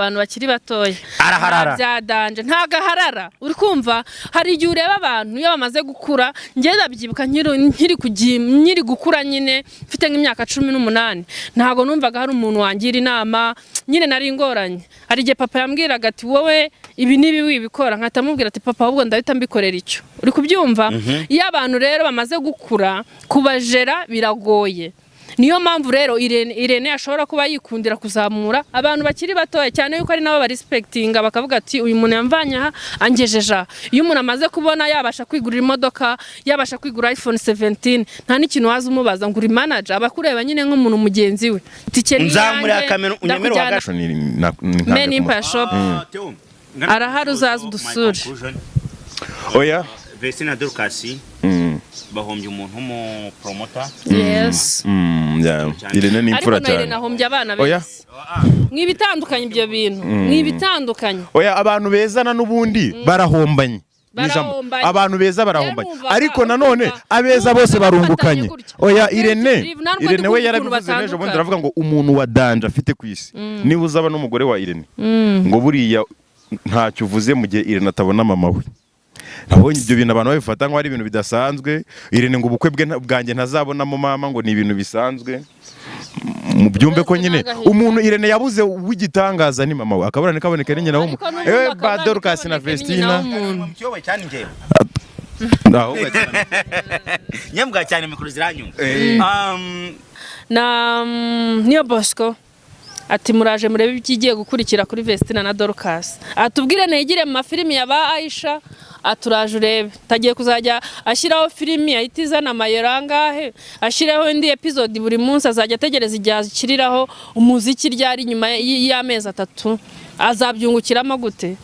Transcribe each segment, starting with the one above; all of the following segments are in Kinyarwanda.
abantu bakiri batoya araharara byadanje ntagaharara uri kumva hari igihe ureba abantu iyo bamaze gukura ngiye ndabyibuka nkiri gukura nyine mfite nk'imyaka 18 ntago numvaga hari umuntu wangira inama nyine nari ingoranye hari igihe papa yambwiraga ati wowe ibi nibi wibikora nkatamubwira ati papa ahubwo ndahita mbikorera icyo uri kubyumva iyo abantu rero bamaze gukura kubajera biragoye niyo mpamvu rero Irene ashobora kuba yikundira kuzamura abantu bakiri batoya cyane yuko ari nabo ba respectinga bakavuga ati uyu muntu yamvanye aha angejeje iyo umuntu amaze kubona yabasha kwigurira imodoka yabasha kwigura iPhone 17 nta n'ikintu waza umubaza ngo uri manager abakureba nyine nk'umuntu mugenzi we tikeni nzamura kamera unyemero wa Men Empire Shop arahari uzaza udusure oya Vestina Dorcas bahombye umuntu mu promoter yes Irene ni imfura cyane Irene ahombye abana beza mwibitandukanye ibyo bintu mwibitandukanye oya abantu bezana nubundi barahombanye abantu beza barahombanye ariko nanone abeza bose barungukanye oya Irene we yarabivuze nejo bundi aravuga ngo umuntu wa danje afite kwisi niba uzaba n'umugore wa Irene ngo buriya ntacyo uvuze mu gihe Irene atabona mama we nabonye ibyo bintu abantu babifata ngo ari ibintu bidasanzwe Irene ngo ubukwe bwanjye ntazabona mu mama ngo ni ibintu bisanzwe mu byumve ko nyine umuntu Irene yabuze w'igitangaza ni mama we akabura nikaboneka ni nyina wo ba Dorcas na Vestina cyowe cyane nje nyambwa cyane mikuru ziranyuma na niyo Bosco ati muraje murebe ikigiye gukurikira kuri Vestina na Dorcas atubwire negire mu mafilimi ya ba Aisha aturaje urebe tagiye kuzajya ashyiraho filimi yahitizana amayerangahe ashyiraho indi episode buri munsi azajya ategereza igihe akiriraho umuziki ryari nyuma y'amezi 3 azabyungukiramo gute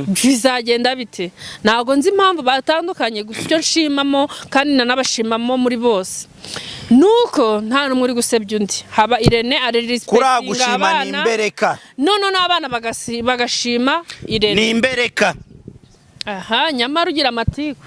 bizagenda bite nago nzi impamvu batandukanye gusa icyo nshimamo kandi nanabashimamo muri bose nuko nta numwe uri gusebya undi haba Irene ari respecting abana ni imbereka no abana bagashima Irene ni imbereka aha nyamara ugira amatiku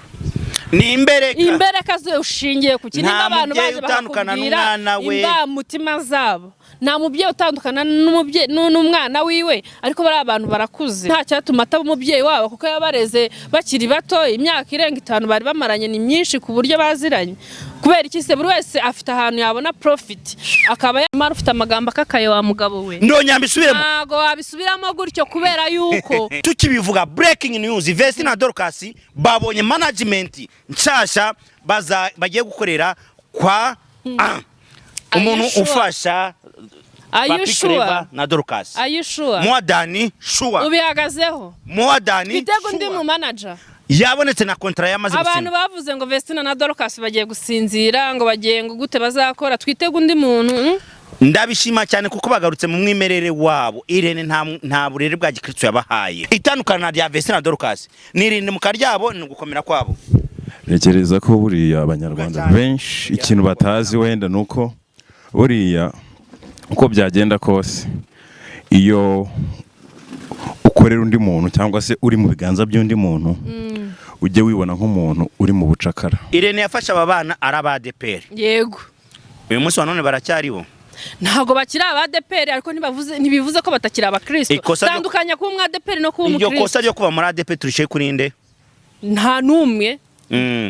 ni imbereka zo ushingiye ku kintu abantu baje bakubwira n'umwana we imba mutima zabo nta mubyeyi utandukana n'umwana wiwe ariko bari abantu barakuze nta cyatuma ataba umubyeyi wabo kuko yabareze bakiri bato imyaka irenga 5 bari bamaranye ni myinshi ku buryo baziranye kubera iki se buri wese afite ahantu yabona profit akaba yamara ufite amagambo akakaye wa mugabo we ndonyambisubiremo ntago wabisubiramo gutyo kubera yuko tukibivuga breaking news Vestina Dorcas babonye management nshasha bagiye gukorera kwa umuntu ufasha Ayushua na Dorcas Ayushua Mwadani Shua ubihagazeho Mwadani Bitego ndi mu manager yabonetse na kontra yamaze gusinya abantu bavuze ngo Vestina na Dorcas bagiye gusinzira ngo bagiye ngo gute bazakora twitego undi muntu ndabishima cyane kuko bagarutse mu mwimerere wabo Irene nta burere bwa gikristo yabahaye itandukana rya Vestina na Dorcas nirinde mu karyabo ni gukomera kwabo Nekereza ko buriya abanyarwanda benshi ikintu batazi wenda nuko buriya uko byagenda kose iyo ukorera undi muntu cyangwa se uri mu biganza by'undi muntu ujye wibona nk'umuntu uri mu bucakara Irene yafasha aba bana araba ADPR yego uyu munsi wa none baracyariho ntago bakira aba ADPR ariko ntibivuze ko batakira abakristo tandukanya kuba umwa ADPR no kuba umukristo iyo kosa ryo kuba muri ADPR turishe kurinde nta numwe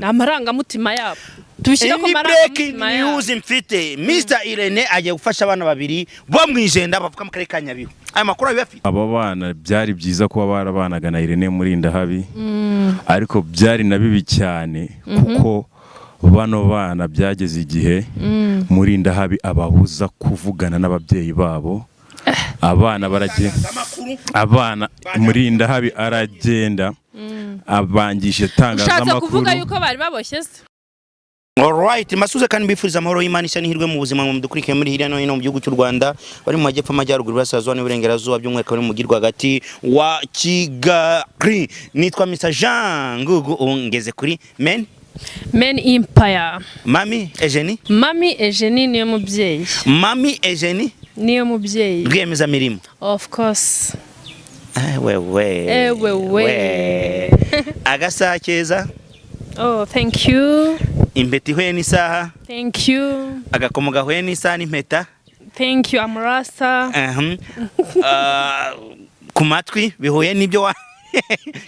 amarangamutima yabo tubishyira ko marangamutima yabo news mfite Mr Irene agiye gufasha abana babiri bo mwijenda bavuka mu karere ka Nyabihu aya makuru abafite aba bana byari byiza kuba barabanaga na Irene muri Ndahabi ariko byari na bibi cyane kuko bano bana byageze igihe muri Ndahabi ababuza kuvugana n'ababyeyi babo abana baragenda abana muri Ndahabi aragenda abangishe tangazamakuru ushatse kuvuga yuko bari baboshye se Alright, masuze kandi bifuriza amahoro y'Imana ishanihirwe mu buzima mu dukurikije muri hirya no hino mu gihugu cy'u Rwanda bari mu majyepfo amajyaruguru burasirazuba n'uburengerazuba by'umwaka bari mu mugirwa hagati wa Kigali nitwa Mr Jean Ngugu ungeze kuri Men Empire Mami Eugenie niyo mubyeyi Mami Eugenie niyo mubyeyi rwemeza mirimo of course wewe agasakeza oh thank you impeti hwe n'isaha thank you agakomo gahwe n'isaha n'impeta thank you amrasa ku matwi bihuye n'ibyo wa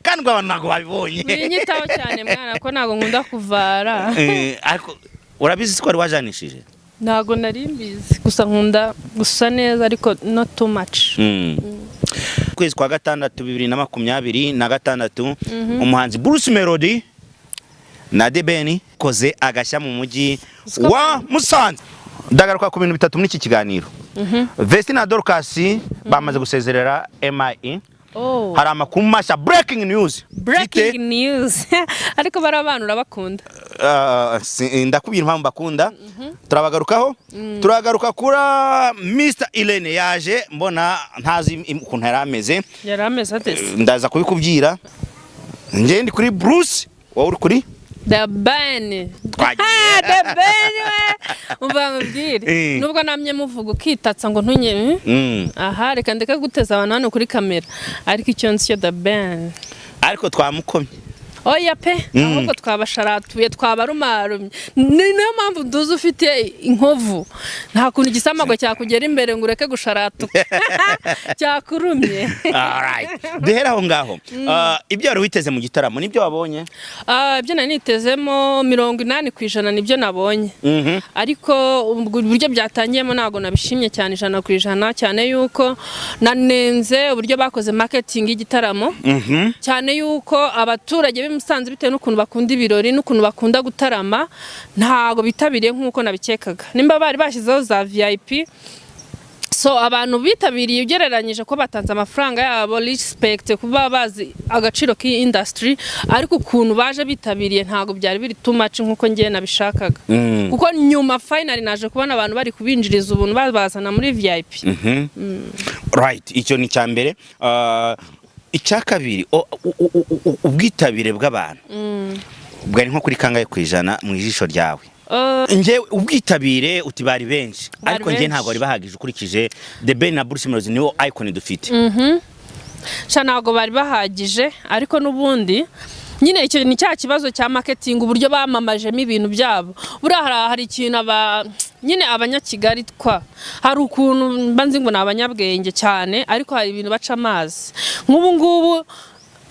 kandi ngo abantu ntago babibonye binyitaho cyane mwana ko ntago nkunda kuvara ariko urabizi ko wari wajanishije ntago nari mbizi gusa nkunda gusa neza ariko not too much kwezi kwa gatandatu 2026 umuhanzi Bruce Melody na The Ben koze agashya mu mujyi wa Musanze ndagaruka ku bintu bitatu muri iki kiganiro Vesti na Dorcas bamaze gusezerera MIE hari amakuru mashya breaking news ariko bari abantu urabakunda ndakubwira impamvu bakunda turabagarukaho turagaruka kura Mr Irene yaje mbona ntazi ukuntu yari ameze atese ndaza kubikubwira nje ndi kuri Bruce wowe uri kuri The Ben The Ben umva mubwire nubwo namye muvuga ukitatsa ngo ntunye aha reka ndeka guteza abantu hano kuri kamera ariko icyo nsyo The Ben ariko twamukomye oya pe ahubwo twabasharatuye twabarumarumye niyo mpamvu nduzi ufite inkovu nta kuntu igisamago cyakugera imbere ngo ureke gusharatuka cyakurumye alright duhera aho ngaho ibyo wari witeze mu gitaramo nibyo wabonye ibyo nari nitezemo 80% nibyo nabonye ariko uburyo byatangiyemo ntago nabishimye cyane 100% cyane yuko nanenze uburyo bakoze marketing y'igitaramo cyane yuko abaturage Musanze bitewe n'ukuntu bakunda ibirori n'ukuntu bakunda gutarama ntago bitabiriye nk'uko nabikekaga nimba bari bashyizeho za VIP so abantu bitabiriye ugereranyije ko batanze amafaranga yabo respect kuba bazi agaciro k'i industry ariko ukuntu baje bitabiriye ntago byari biri too much nk'uko ngiye nabishakaga kuko nyuma finally naje kubona abantu bari kubinjiriza ubuntu bazana muri VIP right icyo ni cyambere icyakabiri ubwitabire bw'abantu bwari nko kuri kangahe kwijana mu ijisho ryawe nje ubwitabire utibari benshi ariko nje ntago bari bahagije ukurikije The Ben na Bruce Melody niwo icon dufite ntago bari bahagije ariko nubundi nyine icyo ni cya kibazo cya marketing uburyo bamamajemo ibintu byabo buriya hari ikintu nyine abanyakigali hari ukuntu mbanzi ngo nabanyabwenge cyane ariko hari ibintu baca amazi nk'ubu ngubu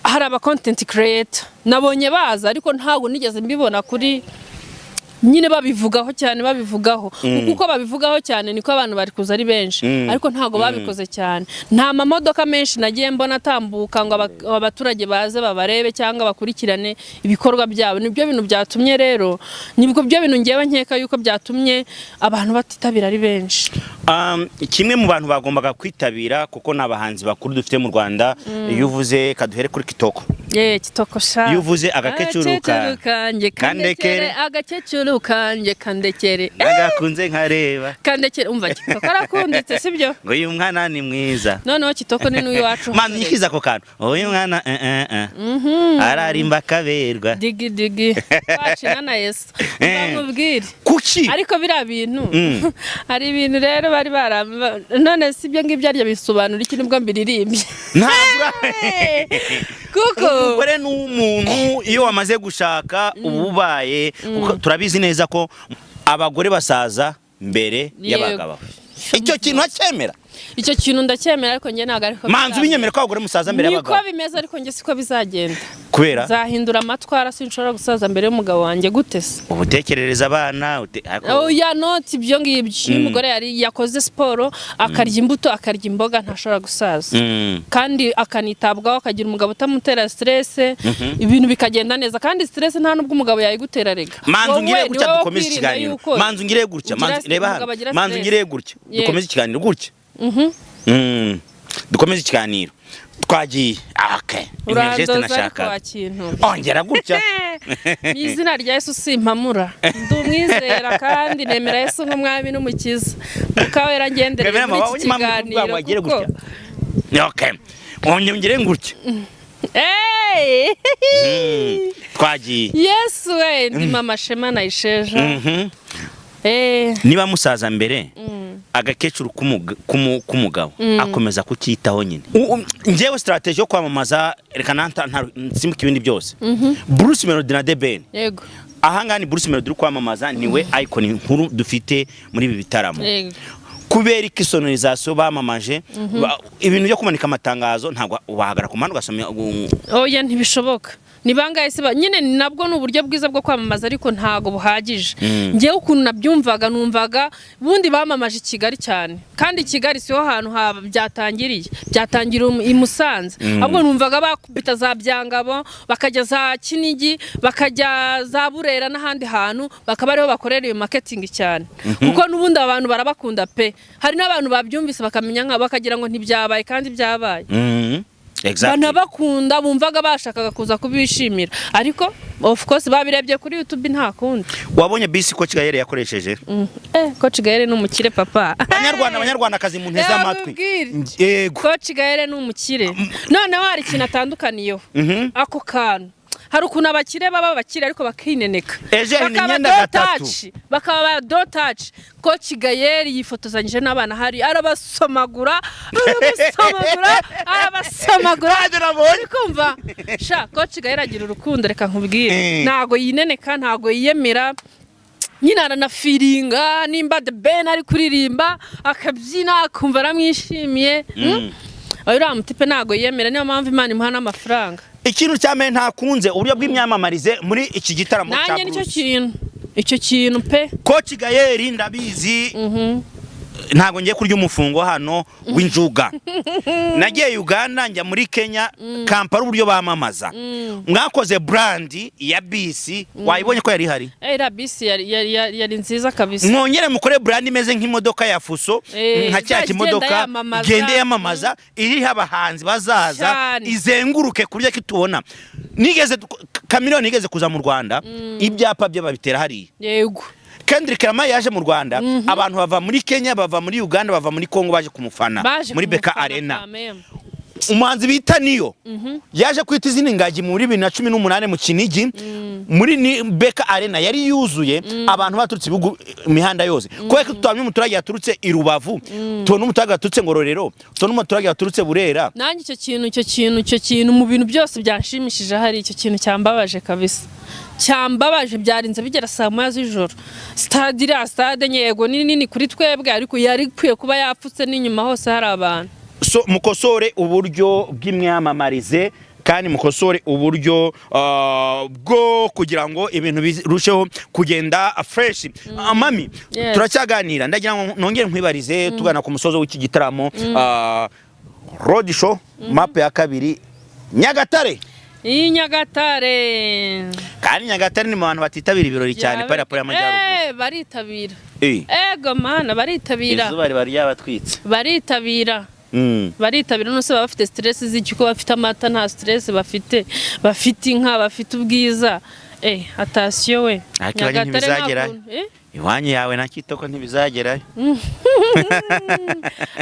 hari aba content creator nabonye baza ariko ntago nigeze mbibona kuri nyine babivugaho cyane kuko babivugaho cyane niko abantu bari kuza ari benshi ariko ntago babikoze cyane nta mamodoka menshi nagiye mbona atambuka ngo abaturage baze babarebe cyangwa bakurikirane ibikorwa byabo nibyo bintu byatumye rero nibwo byo bintu ngewe nkeka yuko byatumye abantu batitabira ari benshi kimwe mu bantu bagombaga kwitabira kuko nabahanzi bakuru dufite mu Rwanda iyo uvuze kaduhere kuri Kitoko Kitoko sha iyo uvuze agakecuru kandekere agakecuru kanje kandekere agakunze nkareba kandekere umva Kitoko arakunditse sibyo ngo uyu mwana ni mwiza noneho Kitoko ni n'uyu wacu man yikiza ko kantu uyu mwana ararimba kaberwa digi wacina na Yesu bamubwire kuki ariko bira bintu hari ibintu rero bari baramba none sibyo ngibyo arya bisobanura iki nibwo mbiririmbye kuko umugore n'umuntu iyo wamaze gushaka ububaye turabizi neza ko abagore basaza mbere y'abagabo icyo kintu acyemera icyo kintu ndacyemera ariko nge ntago ariko manzi binyemera ko abagore musaza mbere y'abagabo niko bimeze ariko nge siko bizagenda kubera zahindura amatwara sinshobora gusaza mbere y'umugabo wanjye gutese ubutekerereza abana ya noti ibyo ngibyo umugore yari yakoze siporo akarya imbuto akarya imboga ntashobora gusaza kandi akanitabwaho akagira umugabo utamutera stress ibintu bikagenda neza kandi stress nta nubwo umugabo yayigutera rega manzi ngire gutya dukomeze ikiganiro manzi ngire gutya manzi ngire gutya dukomeze ikiganiro gutya dukomeze ikiganiro twagiye urandoza nashaka ongera gutya izina rya Yesu simpamura ndumwizera kandi nemera Yesu nk'umwami n'umukiza mukawera ngendereye muri iki kiganiro kuko ongera gutya twagiye Yesu we ndi mama Shema nayisheja niba musaza mbere agakecuru k'umugabo akomeza kucyitaho nyine ngewe strategy yo kwamamaza reka nsimbuka ibindi byose Bruce Melody na The Ben yego ahangani Bruce Melody uri kwamamaza niwe icon nkuru dufite muri ibi bitaramo kubera iki sonorisation bamamaje ibintu byo kumanika amatangazo ntabwo wahagara ku mpande ugasomya oya ntibishoboka ni bangahe se nyine nabwo n'uburyo bwiza bwo kwamamaza ariko ntago buhagije ngewe ukuntu nabyumvaga numvaga bundi bamamaje Kigali cyane kandi Kigali siho hantu byatangira i Musanze ahubwo numvaga bakubita za Byangabo bakajya za Kinigi bakajya za Burera n'ahandi hantu bakaba ariho bakorera iyo marketing cyane kuko n'ubundi abantu barabakunda pe hari n'abantu babyumvise bakamenya bakagira ngo ntibyabaye kandi byabaye banabakunda bumvaga bashakaga kuza kubishimira ariko of course babirebye kuri YouTube nta kundi wabonye bisi Coach Gaël yakoresheje Coach Gaël ni umukire papa abanyarwanda kazi mu nteza amatwi yego Coach Gaël ni umukire none hari ikintu atandukaniyeho ako kantu hari ukuntu abakire baba bakire ariko bakineneka bakaba dotouch Coach Gaël yifotozanyije n'abana hari arabasomagura kumva sha Coach Gaël agira urukundo reka nkubwire ntago yineneka ntago yiyemera nyina aranafiringa nimba The Ben ari kuririmba akabyina akumva aramwishimiye uriya mutipe ntago yiyemera niyo mpamvu Imana imuha n'amafaranga ikintu cyame ntakunze uburyo bw'imyamamarize muri iki gitaramo cya Bruce icyo kintu pe Coach Gaël ndabizi ntago ngiye kurya umufungo hano w'injuga nagiye Uganda njya muri Kenya Kampala uburyo bamamaza mwakoze brand ya bisi wayibonye ko yari hari era bisi yari nziza kabisa mwongere mukore brand imeze nk'imodoka ya Fuso nka cya kimodoka gende yamamaza iri abahanzi bazaza izenguruke kurya kitubona nigeze Chameleone nigeze kuza mu Rwanda ibyapa bye babitera hari yego Kendrick Lamar yaje mu Rwanda abantu bava muri Kenya bava muri Uganda bava muri Kongo baje kumufana muri Beka Arena umuhanzi bita Niyo yaje kwita izina ingagi muri 2018 mu Kinigi muri Beka Arena yari yuzuye abantu baturutse imihanda yose ko tutamye umuturage yaturutse i Rubavu tubona umuturage yaturutse Ngororero tubona umuturage yaturutse Burera nanjye icyo kintu mu bintu byose byanshimishije hari icyo kintu cyambabaje kabisa cyambabaje byarinze bigera saa 9 z'ijoro stade nyego nini kuri twebwe ariko yari kwiye kuba yapfutse n'inyuma hose hari abantu so mukosore uburyo bw'imyamamarize kandi mukosore uburyo bwo kugira ngo ibintu birusheho kugenda fresh mami turacyaganira ndagira ngo nongere nkwibarize tugana ku musozo w'iki gitaramo road show map ya kabiri Nyagatare Nyagatare kandi Nyagatare ni mu bantu batitabira ibirori cyane paraporo y'amajyaruguru baritabira ego mana baritabira izuba bari yabatwitse baritabira nose baba bafite stress z'icyo bafite amata nta stress bafite inka bafite ubwiza atasiyo we Nyagatare iwanyu yawe na Kitoko ntibizagerayo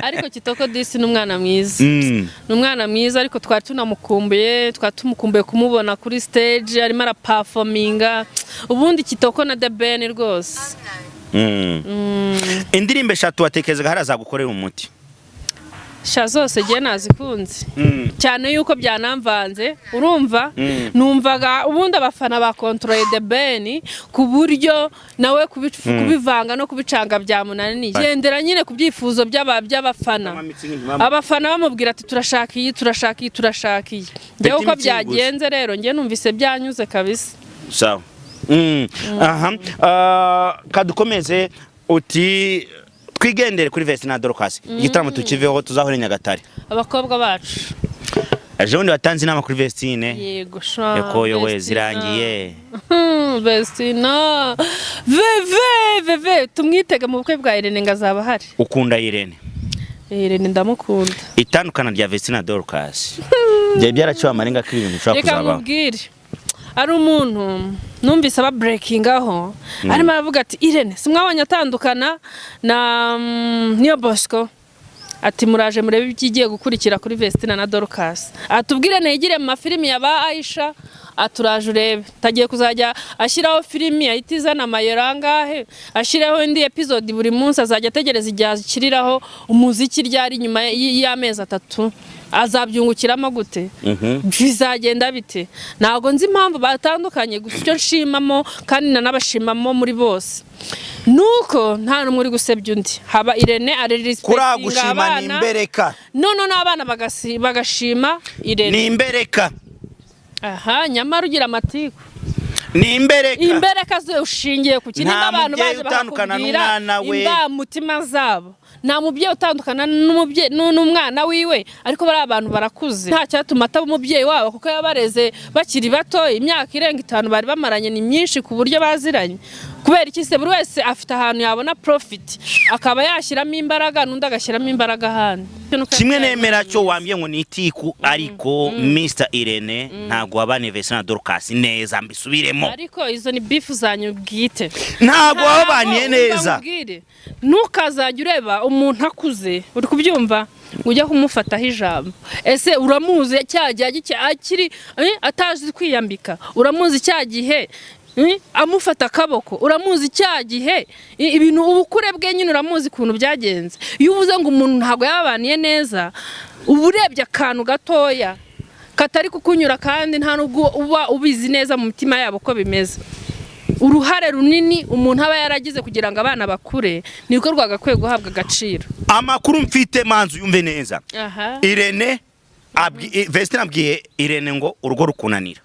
ariko Kitoko disi n'umwana mwiza n'umwana mwiza ariko twari tumukumbuye kumubona kuri stage arimo araperforminga ubundi Kitoko na The Ben rwose indirimbo 3 watekerezaga harazagukorera umuti sha zose giye nazikunze cyane yuko byanamvanze urumva numvaga ubundi abafana ba control The Ben ku buryo nawe kubivanga no kubicanga byamunani gendera nyine kubyifuzo by'abafana abafana bamubwira ati turashaka iyi ngewe uko byagenze rero ngiye numvise byanyuze kabisa sawa kadukomeze uti twigendere kuri Vestina Dorcas igitaramo tukiveho tuzahore Nyagatare abakobwa bacu aje undi watanze inama kuri Vestine yego sha yakoyo we zirangiye Vestina veve tumwitega mu bukwe bwa Irene ngazaba hari ukunda Irene ndamukunda itandukana rya Vestina Dorcas bye byaraciwe amarenga kuri ibintu ushaka kuzaba reka mubwire ari umuntu numvise aba breaking aho arimo aravuga ati Irene simwabonye atandukana na Niyo Bosco ati muraje murebe ikigiye gukurikira kuri Vestina na Dorcas atubwire negire mu mafilimi yaba Aisha aturaje urebe tagiye kuzajya ashyiraho filimi yahitizana amayorangahe ashyiraho indi episode buri munsi azajya ategereza igihe akiriraho umuziki ryari nyuma y'amezi 3 azabyungukiramo gute? Bizagenda bite? Ntabwo nzi impamvu batandukanye, gusa icyo nshimamo kandi nanabashimamo muri bose nuko nta numwe uri gusebya undi. Haba Irene ari respectinga abana. Ni imbereka. No abana bagashima Irene. Ni imbereka. Aha, nyamara ugira amatiku. Ni imbereka zo ushingiye ku kintu abantu baje bakubwira imba mutima zabo. Nta mubyeyi utandukana n'umwana wiwe, ariko bari abantu barakuze. Nta cyatuma ataba umubyeyi wabo kuko yabareze bakiri bato, imyaka irenga 5 bari bamaranye ni myinshi ku buryo baziranye. Kubera iki se buri wese afite ahantu yabona profit akaba yashyiramo imbaraga n'undi agashyiramo imbaraga handi. Kimwe nemera cyo wambye ngo nitiku ariko Mr Irene ntago wabane Vestina Dorcas neza mbisubiremo. Ariko izo ni beef zanyu bwite. Ntago wabaniye neza. Nukazajya ureba umuntu akuze uri kubyumva ujya kumufataho ijambo. Ese uramuzi cyajya akiri atazi kwiyambika? Uramuzi cyagihe amufata akaboko? Uramuzi cyagihe ibintu ubukure bwe nyine uramuzi kuntu byagenze? Iyo uvuze ngo umuntu ntago yabaniye neza uburebye akantu gatoya katari kukunyura kandi nta nubwo uba ubizi neza mu mutima yabo ko bimeze. Uruhare runini umuntu aba yaragize kugira ngo abana bakure niko rwagakwiye guhabwa agaciro. Amakuru mfite manzu yumve neza. Irene Vestina abwiye Irene ngo urugo rukunanira.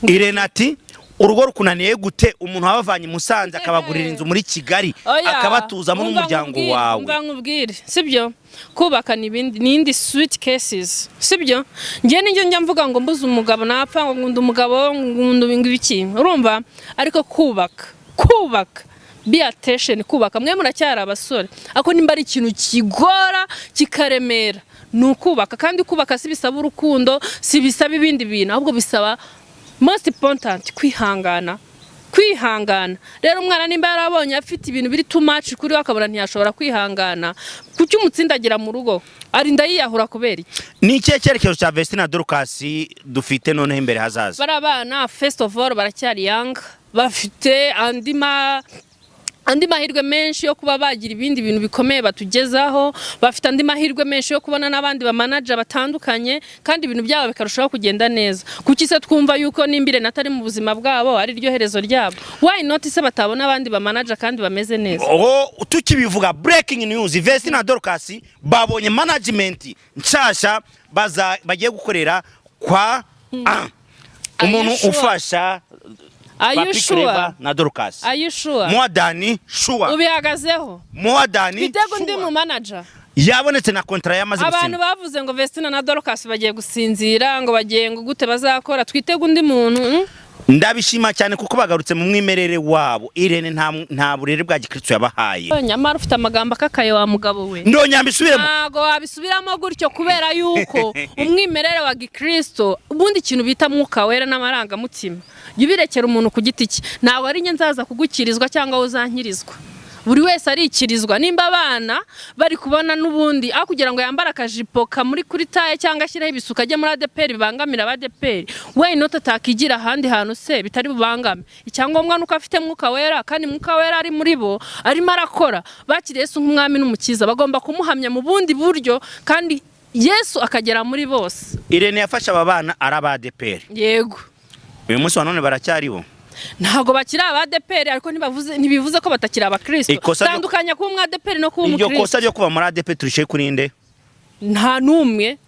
Irene ati urugo rukunaniye gute? Umuntu wabavanye Musanze akabagurira inzu muri Kigali akabatuzamo n'umuryango wawe. Umva nkubwire sibyo kubaka n'indi sweet cases sibyo. Ngiye ninjye njya mvuga ngo mbuze umugabo napfa ngo ngunda umugabo ngundu biki urumva, ariko kubaka be attention kubaka mwe muracyari abasore ako nimba ari ikintu kigora kikaremera nukubaka, kandi kubaka si bisaba urukundo si bisaba ibindi bintu ahubwo bisaba most important kwihangana. Rero umwana nimba yarabonye afite ibintu biri too much kuri akabona ntiyashobora kwihangana kuki umutsindagira mu rugo arinda yiyahura kubera iki? Ni cye cyerekezo cya Vestina Dorcas dufite none imbere hazaza. Barabana first of all baracyari young, bafite andi mahirwe menshi yo kuba bagira ibindi bintu bikomeye batugezaho, bafite andi mahirwe menshi yo kubona n'abandi ba manager batandukanye kandi ibintu byabo bikarushaho kugenda neza. Kuki se twumva yuko nimbire natari mu buzima bwabo ari ryo herezo ryabo? Why not se batabona abandi ba manager kandi bameze neza? Tukibivuga breaking news, Vestina Dorcas babonye management nshasha bagiye gukorera kwa umuntu ufasha Are you sure? Na Dorcas. Are you sure? Mwadani sure. Ubihagazeho. Mwadani. Bitego ndi mu manager. Yabonetse na kontra yamaze gusinya. Abantu bavuze ngo Vestina na Dorcas bagiye gusinzira ngo bagiye ngo gute bazakora twitego undi muntu. Ndabishima cyane kuko bagarutse mu mwimerere wabo. Irene nta burere bwa gikristo yabahaye. Nyamara ufite amagambo akakaye wa mugabo we. Ndonyambisubiremo. Ntago wabisubiramo gutyo kubera yuko umwimerere wa gikristo ubundi ikintu bita mwuka wera n'amaranga mutima. Yubirekera umuntu ku giti cye. Nawe ari nzaza kugukirizwa cyangwa uzankirizwa. Buri wese arikirizwa nimba abana bari kubona nubundi akugira ngo yambara akajipo kamuri kuri taye cyangwa ashiraho ibisuka ajya muri ADPR bibangamira ADPR. Why not atakigira handi hantu se bitari bubangame? Icyangombwa nuko afite mwuka wera kandi mwuka wera ari muri bo arimo arakora. Bakiri Yesu nk'umwami n'umukiza bagomba kumuhamya mu bundi buryo kandi Yesu akagera muri bose. Irene yafasha aba bana araba ADPR. Yego. Uyu munsi wa none baracyariho. Ntago bakira ADPR ariko ntibivuze ko batakira abakristo. Tandukanya kuba ADPR no kuba umukristo. Iryo kosa ryo kuba muri ADPR turishe kurinde. Nta numwe.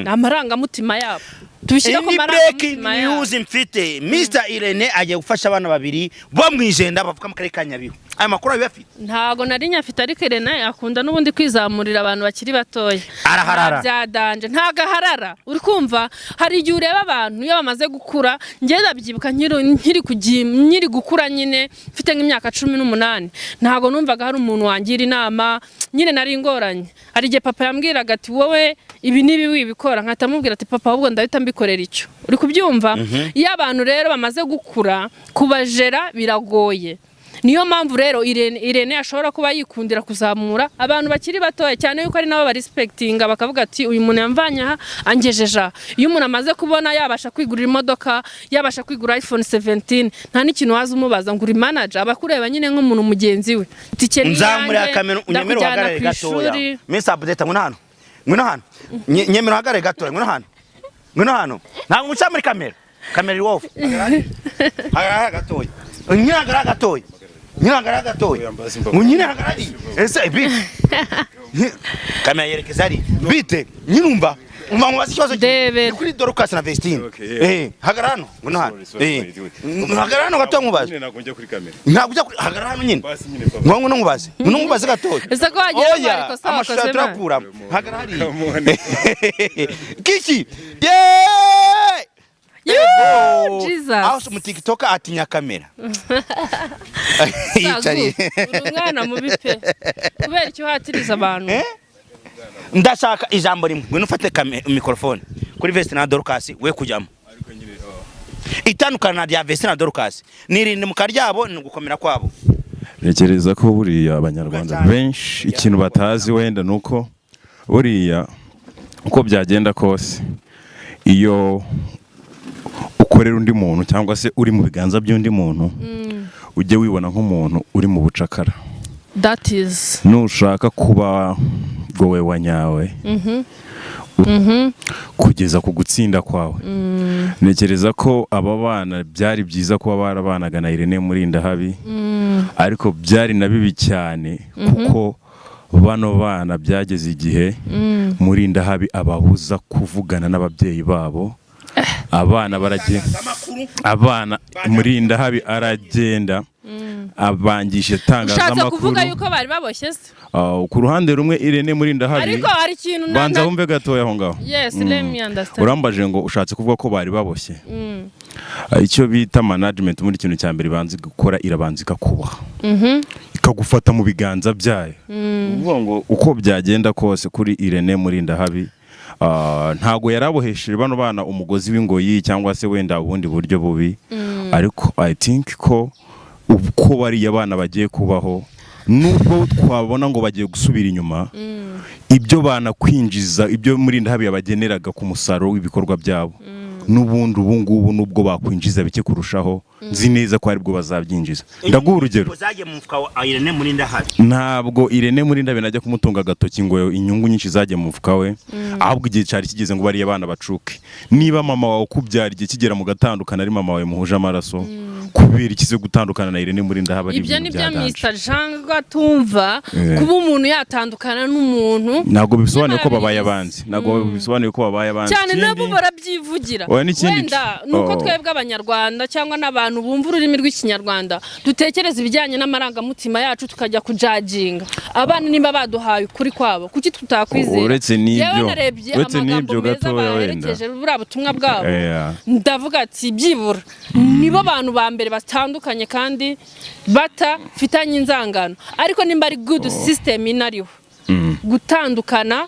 Amaranga mutima yabo. Tubishyira ko maranga news mfite. Mr Irene agiye gufasha abana babiri bo mwijenda bavuka mu karere ka Nyabihu. Aya makuru ayo afite. Ntago nari nyafite ariko Irene akunda nubundi kwizamurira abantu bakiri batoya. Araharara. Byadanje ntaga harara. Uri kumva hari igihe ureba abantu iyo bamaze gukura ngeze abyibuka nkiri gukura nyine mfite nk'imyaka 18. Ntago numvaga hari umuntu wangira inama nyine nari ngoranye. Hari igihe papa yambwiraga ati wowe ibi nibi wibikora nkatamubwira ati papa ahubwo ndahita mbikorera icyo. Uri kubyumva? Iyo abantu rero bamaze gukura kubajera biragoye. Niyo mpamvu rero Irene ashobora kuba yikundira kuzamura abantu bakiri batoya cyane yuko ari nabo ba respectinga bakavuga ati uyu muntu yamvanye aha angejeja. Iyo umuntu amaze kubona yabasha kwigurira imodoka yabasha kwigura iPhone 17 nta n'ikintu waza umubaza ngo uri manager abakureba nyine nk'umuntu mugenzi we. Nzamuri akameno unyemero wagarare gatoya. Mesa update ngo nano ngwino hano nyemera hagare gato ngwino hano ntabwo muca muri kamera iri off hagara gatoya nyagara gatoya munyine hagarari ese bite kamera yerekeza ari bite nyirumva umva mubaza ikibazo kuri Dorcas na Vestine hagara hano ngwino hano hagara hano gato mubaze ntabwo njya kuri kamera ntabwo ujya hagara hano nyine ngwino mubaze gatoya ese ko wagira ngo ariko sawa amashusho kozema turakura hagara hari kiki Jesus aho mu TikTok atinya kamera yicariye umwana mubi pe kubera icyo hatiriza abantu ndashaka ijambo rimwe ngwino ufate microphone kuri Vestine na Dorcas we kujyamo itandukana rya Vestine na Dorcas nirinde mu karyabo ni gukomera kwabo. Ntekereza ko buriya abanyarwanda benshi ikintu batazi wenda nuko buriya uko byagenda kose iyo ukorera undi muntu cyangwa se uri mu biganza by'undi muntu ujye wibona nk'umuntu uri mu bucakara. That is nushaka kuba gowe wanyawe kugeza ku gutsinda kwawe. Ntekereza ko aba bana byari byiza kuba barabanaga na Irene Murindahabi ariko byari na bibi cyane kuko bano bana byageze igihe Murindahabi ababuza kuvugana n'ababyeyi babo. Abana Murindahabi aragenda abangisha tangazamakuru. Ushatse kuvuga yuko bari baboshye se? Ku ruhande rumwe Irene Murindahabi ariko hari ikintu banza wumve gatoya aho ngaho. Yes, let me understand. Urambaje ngo ushatse kuvuga ko bari baboshye. Icyo bita management muri kintu cya mbere banzi gukora irabanza ikakubaha. Ikagufata mu biganza byayo. Uvuga ngo uko byagenda kose kuri Irene Murindahabi ntago yarabohesheje bano bana umugozi w'ingoyi cyangwa se wenda ubundi buryo bubi ariko I think ko uko bari abana bagiye kubaho nubwo twabona ngo bagiye gusubira inyuma ibyo bana kwinjiza ibyo Murindahabi yabageneraga ku musaruro w'ibikorwa byabo n'ubundi ubu ngubu nubwo bakwinjiza bike kurushaho nzi neza ko ari bwo bazabyinjiza. Ndaguha urugero ntabwo Irene Murindahabi najya kumutunga agatoki ngo inyungu nyinshi zagiye mu mufuka we ahubwo igihe cyari kigeze ngo bari abana bacuke. Niba mama wawe kubyara igihe kigera mu gatandukana ari mama wawe muhuje amaraso kubera ikize gutandukana na Irene Murindahabi ibyo ni byo Mr. Jean gatumva kuba umuntu yatandukana n'umuntu ntabwo bisobanuye ko babaye abanzi ntabwo bisobanuye ko babaye abanzi cyane nabo barabyivugira. Wenda nuko twebwe abanyarwanda cyangwa n'abantu bumva ururimi rw'ikinyarwanda dutekereza ibijyanye n'amarangamutima yacu tukajya kujajinga abana nimba baduhaye ukuri kwabo kuki tutakwizera. Uretse n'ibyo gatoya wenda buriya butumwa bwabo ndavuga ati byibura nibo bantu ba mbere batandukanye kandi batafitanye inzangano ariko nimba ari good system inariho gutandukana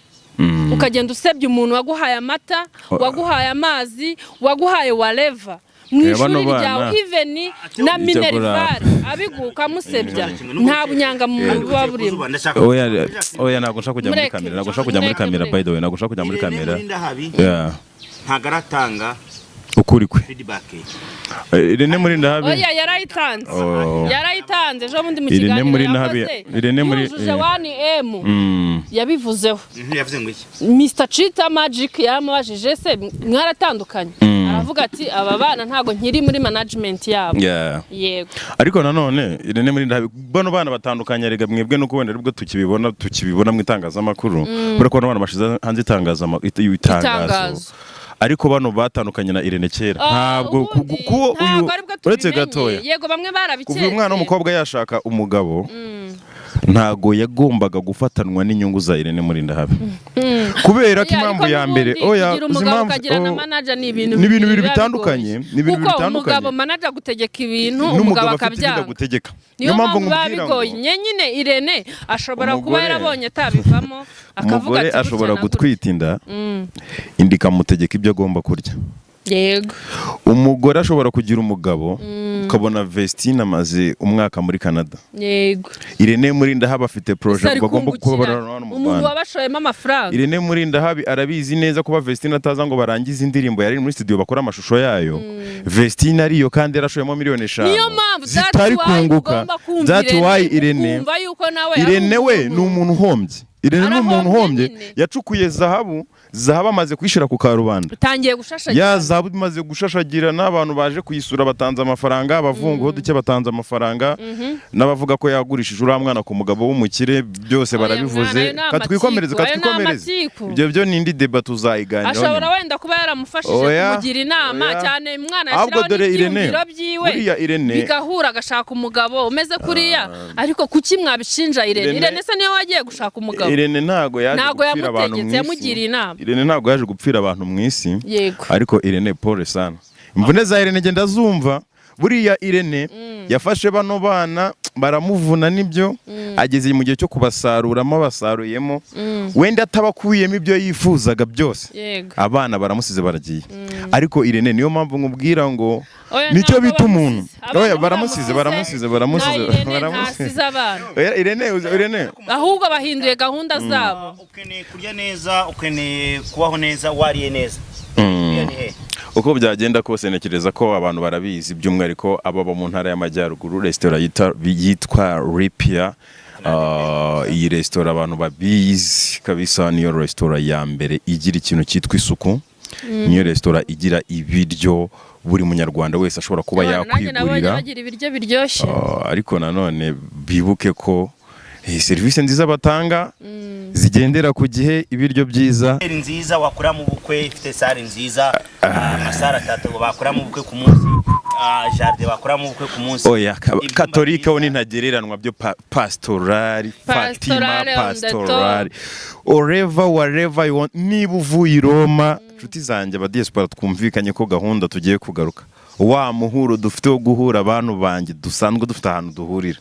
ukagenda usebye umuntu waguhaye amata waguhaye amazi waguhaye whatever mu ishuri ryawe even na minerval abiguka musebya nta bunyanga mu buba burimo. Oya ntabwo nshaka kujya muri kamera by the way ntabwo nshaka kujya muri kamera ntagaratanga ukuri kwe Irene Murindahabi yarayitanze ejo bundi mu kiganiro Irene yabivuzeho yavuze ngo iki Mr. Chita Magic yaramubajije se mwaratandukanye aravuga ati aba bana ntago nkiri muri management yabo. Yego ariko nanone Irene Murindahabi bano bana batandukanye rega mwebwe nuko wenda ribwo tukibibona mu itangazamakuru burako bano bana bashize hanze itangazo ariko bano batandukanye na Irene kera ntabwo kuko uyu uretse gatoya yego bamwe barabikeye kuva umwana w'umukobwa yashaka umugabo ntago yagombaga gufatanwa n'inyungu za Irene Murindahabi kubera ko impamvu ya mbere ni ibintu bibiri bitandukanye umugabo manager gutegeka ibintu umugabo akabyanga niyo mpamvu babigoye nyine Irene ashobora kuba yarabonye atabivamo akavuga ati ashobora gutwita inda ikamutegeka ibyo agomba kurya. Yego umugore ashobora kugira umugabo ukabona Vestine amaze umwaka muri Canada. Yego Irene Murindahabi afite project bagomba kubabarana umuntu wabashoyemo amafaranga. Irene Murindahabi arabizi neza kuba Vestine ataza ngo barangize indirimbo yari muri studio bakora amashusho yayo. Vestine ariyo kandi yarashoyemo miliyoni 5 niyo mpamvu zitari kunguka. That's why Irene we ni umuntu uhombye Irene ni umuntu uhombye yacukuye zahabu amaze kuyishira ku karubanda utangiye gushashagira ya zahabu imaze gushashagira n'abantu baje kuyisura batanze amafaranga abavunguho duke batanze amafaranga n'abavuga ko yagurishije uriya mwana ku mugabo w'umukire byose barabivuze katwikomereze ibyo byo n'indi deba tuzayiganiraho ashobora wenda kuba yaramufashije kumugira inama cyane umwana yashyiraho n'ibyiyumviro byiwe bigahura agashaka umugabo umeze kuriya ariko kuki mwabishinja Irene se niyo wagiye gushaka umugabo Irene ntago yamutegetse yamugiriye inama Irene ntago yaje gupfira abantu mu isi yego ariko Irene pole sana imvune za Irene genda zumva buriya Irene yafashe bano bana baramuvuna nibyo ageze mu gihe cyo kubasaruramo basaruyemo wenda atabakuyemo ibyo yifuzaga byose abana baramusize baragiye ariko Irene niyo mpamvu nkubwira ngo nicyo bita umuntu baramusize Irene ahubwo bahinduye gahunda zabo ukeneye kurya neza ukeneye kubaho neza wariye neza uko byagenda kose ntekereza ko abantu barabizi by'umwihariko ababa mu ntara y'amajyaruguru restaurant yitwa Ripia iyi restaurant abantu babizi kabisa niyo restaurant ya mbere igira ikintu cyitwa isuku niyo restaurant igira ibiryo buri munyarwanda wese ashobora kuba yakwigurira ariko nanone bibuke ko serivisi nziza batanga zigendera ku gihe ibiryo byiza nziza wakora mu bukwe ifite sare nziza amasara atatu bakora mu bukwe ku munsi jardin bakora mu bukwe ku munsi oya katolika wo nintagereranwa byo pastorali Fatima pastorali wherever you want niba uvuye i Roma nshuti zanjye aba diaspora twumvikanye ko gahunda tugiye kugaruka wa muhuro dufite wo guhura abantu banjye dusanzwe dufite ahantu duhurira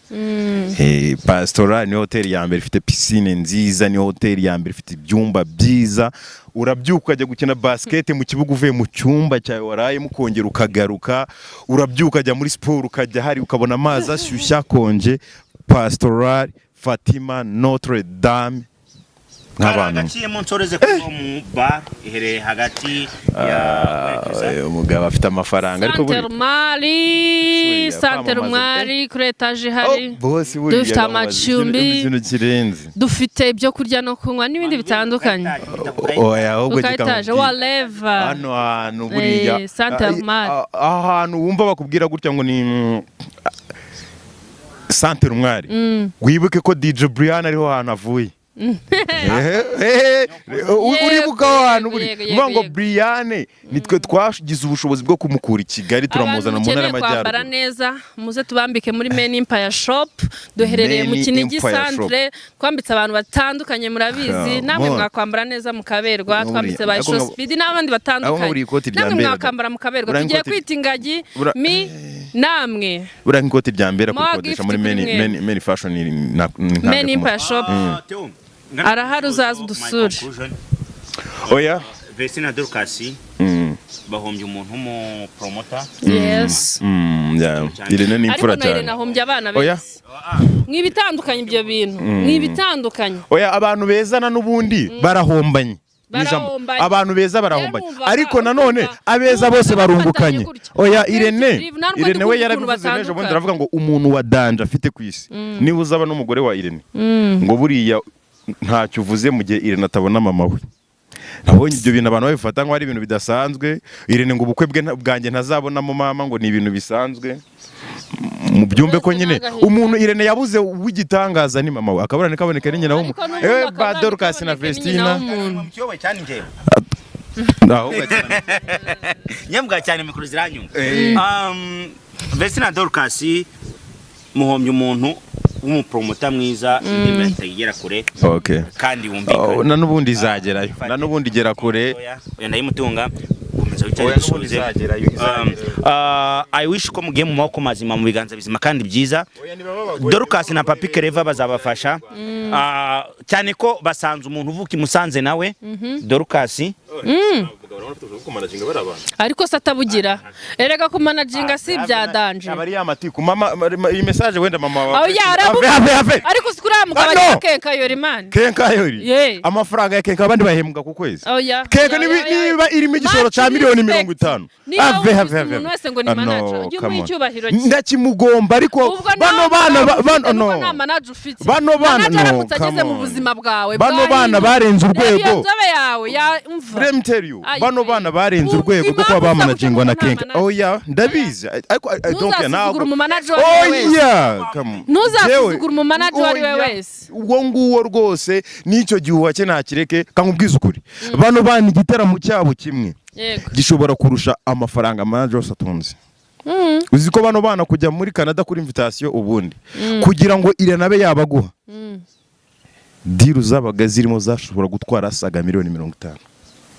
Pastoral ni hoteli ya mbere ifite piscine nziza ni hoteli ya mbere ifite ibyumba byiza urabyuka ukajya gukina basket mu kibuga uvuye mu cyumba cyawe waraye mukongera ukagaruka urabyuka ajya muri sport ukajya hari ukabona amazi ashyushya konje Pastoral Fatima Notre Dame nk'abantu gaciyemo nsoreze ko mu bar ihereye hagati ya umugabo afite amafaranga ariko buri Santer Mwari kuri etage hari dufite amacumbi dufite ibyo kurya no kunywa n'ibindi bitandukanye oya ahubwo etage waleva hano hantu buriya Santer Mwari ahantu wumva bakubwira gutya ngo ni Santer Mwari wibuke ko DJ Brian ariho hantu avuye uribuka ahantu buri ngo Brian nitwe twagize ubushobozi bwo kumukura i Kigali turamuzana mu ntara y'amajyaruguru kwambara neza muze tubambike muri Men Empire Shop duherereye mu Kinigi Centre twambitse abantu batandukanye murabizi namwe mwakwambara neza mukaberwa twambitse ba Show Speed n'abandi batandukanye namwe mwakwambara mukaberwa tugiye kwita ingagi namwe bura nk'ikoti rya mbere kukodesha muri Men Fashion Men Empire Shop arahari uzaza udusure oya Vesina Dorcas bahombye umuntu mu promoter yes Irene ni imfura cyane Irene ahombye abana beza mwibitandukanye ibyo bintu mwibitandukanye oya abantu bezana n'ubundi barahombanye abantu beza barahombanye ariko nanone abeza bose barungukanye oya Irene we yarabivuze ejo bundi aravuga ngo umuntu wa danje afite ku isi niba uzaba n'umugore wa Irene ngo buriya ntacyo uvuze mu gihe Irene atabona mama we nabonye ibyo bintu abantu babifata ngo ari ibintu bidasanzwe Irene ngo ubukwe bwanjye ntazabonamo mama ngo ni ibintu bisanzwe mu byumbe ko nyine umuntu Irene yabuze w'igitangaza ni mama we akabona kaboneka nyine nawo ba Dorcas na Vestina nyambwa cyane mikoro ziranyumva Vestina Dorcas muhombye umuntu w'umupromota mwiza ndimba itagera kure kandi wumvikana na nubundi izagerayo na nubundi gera kure oya ndayimutunga komeza wicare I wish ko mugiye mu maboko mazima mu biganza bizima kandi byiza Dorcas na Papi Kereva bazabafasha cyane ko basanze umuntu uvuka imusanze nawe Dorcas ariko se atabugira erega ku managinga si bya danje abari amatiku mama iyi message wenda mama aho yarabuve ariko sikura mugabanya kenka yori man kenka yori amafaranga ya kenka abandi bahembwa ku kwezi kenka niba irimo igishoro ca miliyoni 50 have umuntu wese ngo ni manager ujye mu icyubahiro ndakimugomba ariko bano bana no manager ufite bano bana no kageze mu buzima bwawe bano bana barenze urwego yawe ya let me tell you bano bana barenze urwego kuko bamanagingwa na kenka ndabizi ariko I don't care now mu manager wese ntuzasuzugura mu manager wari wese uwo nguwo rwose nicyo gihuha cye ntakireke kankubwiza ukuri bano bana igitaramo cyabo kimwe gishobora kurusha amafaranga manager wose atunze uzi ko bano bana kujya muri Canada kuri invitation ubundi kugira ngo Irene abe yabaguha diru zabaga zirimo zashobora gutwara saga miliyoni 50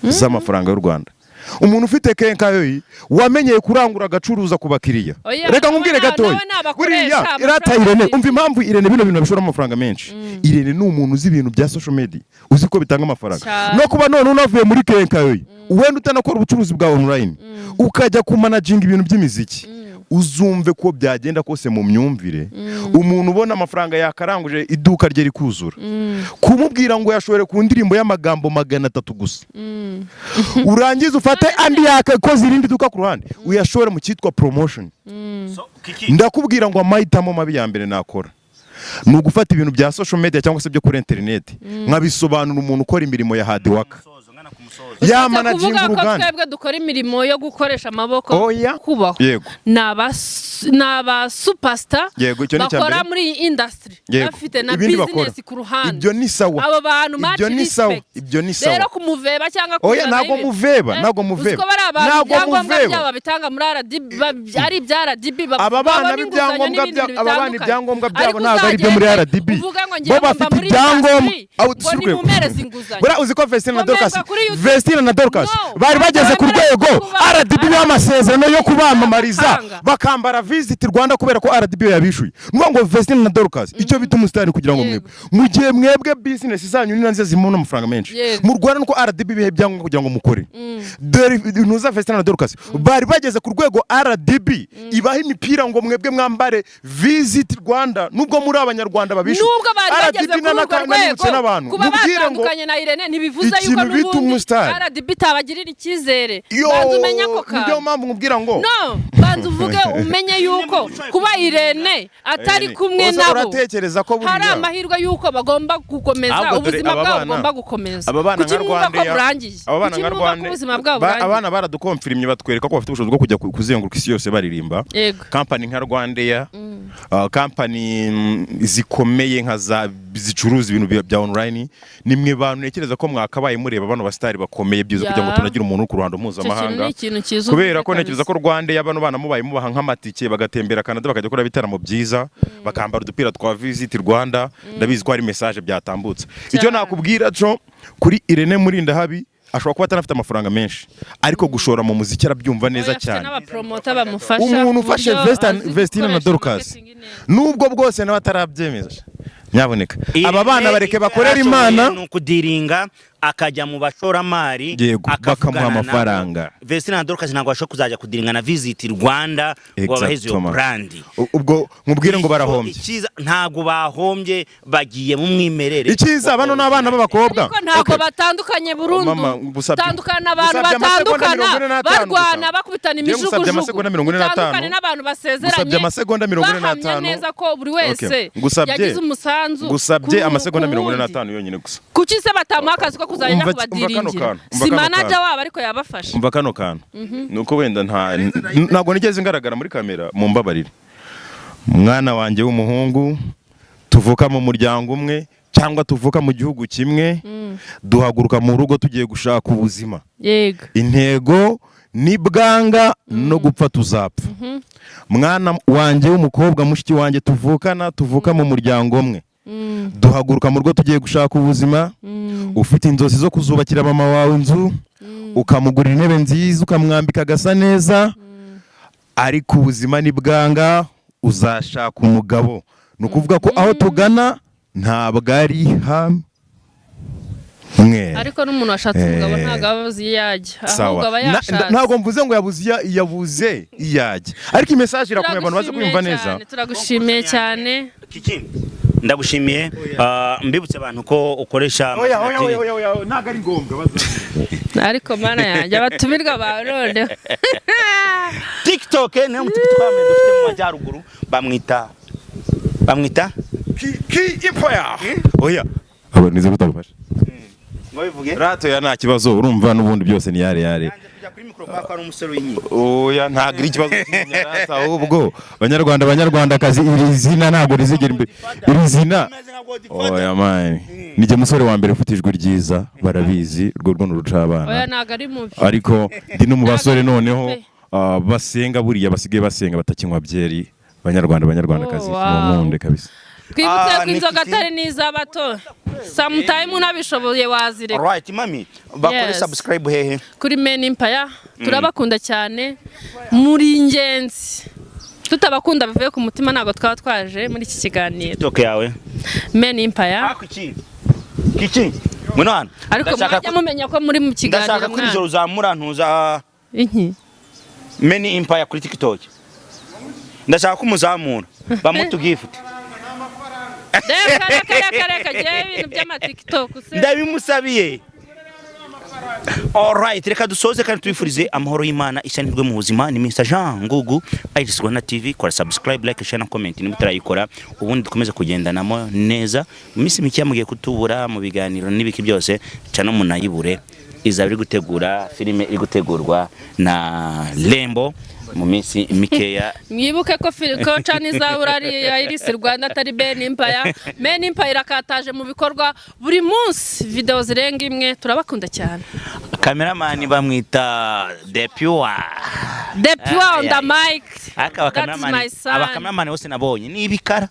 z'amafaranga y'u Rwanda umuntu ufite kenka yoyi wamenyeye kurangura agacuruza ku bakiriya reka nkubwire gatoya buriya irata Irene umva impamvu Irene bino bintu bishora amafaranga menshi Irene ni umuntu uzi ibintu bya social media uzi ko bitanga amafaranga no kuba none unavuye muri kenka yoyi wenda utanakora ubucuruzi bwa online ukajya ku managing ibintu by'imiziki uzumve ko byagenda kose mu myumvire umuntu ubona amafaranga yakaranguje iduka rye rikuzura kumubwira ngo yashore ku ndirimbo y'amagambo 300 gusa urangiza ufate andi yakakoze irindi duka ku ruhande uyashore mu cyitwa promotion ndakubwira ngo amahitamo mabi ya mbere nakora ni ugufata ibintu bya social media cyangwa se byo kuri internet nkabisobanura umuntu ukora imirimo ya hard work ya managing uruganda twebwe dukora imirimo yo gukoresha amaboko kubaho naba superstar bakora muri industry bafite na business ku ruhande ibyo ni sawa abo bantu ibyo ni sawa rero kumuveba cyangwa kugira ntago muveba byaba bitanga muri RDB ari bya RDB aba bana ibyangombwa byabo ntago ari byo muri RDB bo bafite ibyangombwa bora uzi ko Vestina na Dorcas bari bageze ku rwego RDB y'amasezerano yo kubamamariza bakambara Visit Rwanda kubera ko RDB yabishuye ngo Vestina na Dorcas icyo bita umusitari kugira ngo mwebwe mu gihe mwebwe business zanyu ni nanze zimona amafaranga menshi mu Rwanda nuko RDB bihe byangombwa kugira ngo mukore nuza Vestina na Dorcas bari bageze ku rwego RDB ibaha imipira ngo mwebwe mwambare Visit Rwanda nubwo muri abanyarwanda babishuye nubwo bari bageze ku rwego kuba batandukanye na Irene ntibivuze yuko n'ubundi RDB tabagirira icyizere banza umenya ko ka nibyo mpamvu nkubwira ngo no banza uvuge umenye yuko kuba Irene atari kumwe nabo uratekereza ko hari amahirwe yuko bagomba gukomeza ubuzima bwabo bugomba gukomeza kuki mwumva ko burangiye abana baradukonfirimye batwereka ko bafite ubushobozi bwo kujya kuzenguruka isi yose baririmba company nka Rwandair company zikomeye nka zicuruza ibintu bya online nimwe bantu nekereza ko mwakabaye mureba bano bastari bakomeye byiza kugira ngo tunagira umuntu ku ruhando mpuzamahanga kubera ko nekereza ko Rwanda y'abano bana mubaye mubaha nk'amatike bagatembera Canada bakajya gukora bitaramo byiza bakambara udupira twa Visit Rwanda ndabizi ko ari message byatambutse icyo nakubwira cyo kuri Irene Murinda habi ashobora kuba atanafite amafaranga menshi ariko gushora mu muziki arabyumva neza cyane umuntu ufashe Vestina na Dorcas nubwo bwose nawe atarabyemeza nyaboneka aba bana bareke bakorera Imana nukudiringa akajya mu bashoramari bakamuha amafaranga Vestina na Dorcas ntabwo bashobora kuzajya kudiringa na Visit Rwanda ngo baheze iyo brand ubwo nkubwire ngo barahombye ntabwo bahombye bagiye mu mwimerere icyiza bano n'abana b'abakobwa ntabwo batandukanye burundu tandukana abantu batandukana barwana bakubitana imijugujugu tandukane n'abantu basezeranye bahamya neza ko buri wese yagize umusanzu gusabye amasegonda 45 yonyine gusa kuki se batamuha akazi ko kuzajya kubadiringira si manager wabo ariko yabafasha umva kano kantu nuko wenda ntabwo nigeze ngaragara muri kamera mu mbabarire mwana wanjye w'umuhungu tuvuka mu muryango umwe cyangwa tuvuka mu gihugu kimwe duhaguruka mu rugo tugiye gushaka ubuzima yego intego ni bwanga no gupfa tuzapfa mwana wanjye w'umukobwa mushiki wanjye tuvuka mu muryango umwe duhaguruka mu rugo tugiye gushaka ubuzima ufite inzozi zo kuzubakira mama wawe inzu ukamugurira intebe nziza ukamwambika agasa neza ariko ubuzima ni bwanga uzashaka umugabo ni ukuvuga ko aho tugana ntabwo ari hamwe umwe ariko n'umuntu washatse umugabo ntago abazi yajya ahubwo aba yashatse ntago mvuze ngo yabuze iyajya ariko imessage irakomeye abantu baze kwimva neza turagushimiye cyane ndagushimiye mbibutse abantu ko ukoresha ntago ari ngombwa ariko mana yanjye abatumirwa ba none TikTok niyo twame dufite mu majyaruguru bamwita ki empire oya abanize gutagufasha rato ya nta kibazo urumva n'ubundi byose ni yare oya ntago ari ikibazo cy'umunyarata ahubwo banyarwandakazi iri zina ntago rizigera imbere iri zina oya mani nijye musore wa mbere ufite ijwi ryiza barabizi urwo n'uruca abana oya ntago ari mubi ariko ndi no mu basore noneho basenga buriya basigaye basenga batakinywa byeri banyarwandakazi mumunde kabisa twibutse ko inzoga atari n'iz'abato sometime unabishoboye wazireka alright mami bakore subscribe hehe kuri Men Empire turabakunda cyane muri ingenzi tutabakunda bivuye ku mutima ntago twaba twaje muri iki kiganiro TikTok yawe Men Empire kiki mwana ariko mwajya mumenya ko muri mu kiganiro ndashaka kuri ijoro uzamurantuza inki Men Empire kuri TikTok ndashaka kumuzamura bamutu gift reka ibintu by'ama TikTok ndabimusabiye alright reka dusoze kandi tubifurize amahoro y'Imana ishanirwe mu buzima ni Mr Jean Ngugu Iris Rwanda TV kora subscribe like share na comment ni mutarayikora ubundi dukomeze kugendanamo neza mu minsi mike mugiye kutubura mu biganiro n'ibiki byose cyane munayibure izabiri gutegura filime iri gutegurwa na Lembo mu minsi mikeya mwibuke ko cani zabura ari Iris Rwanda atari Men Empire Men Empire irakataje mu bikorwa buri munsi video zirenga imwe turabakunda cyane cameraman bamwita Depua on the mic aka cameraman bose nabonye ni ibikara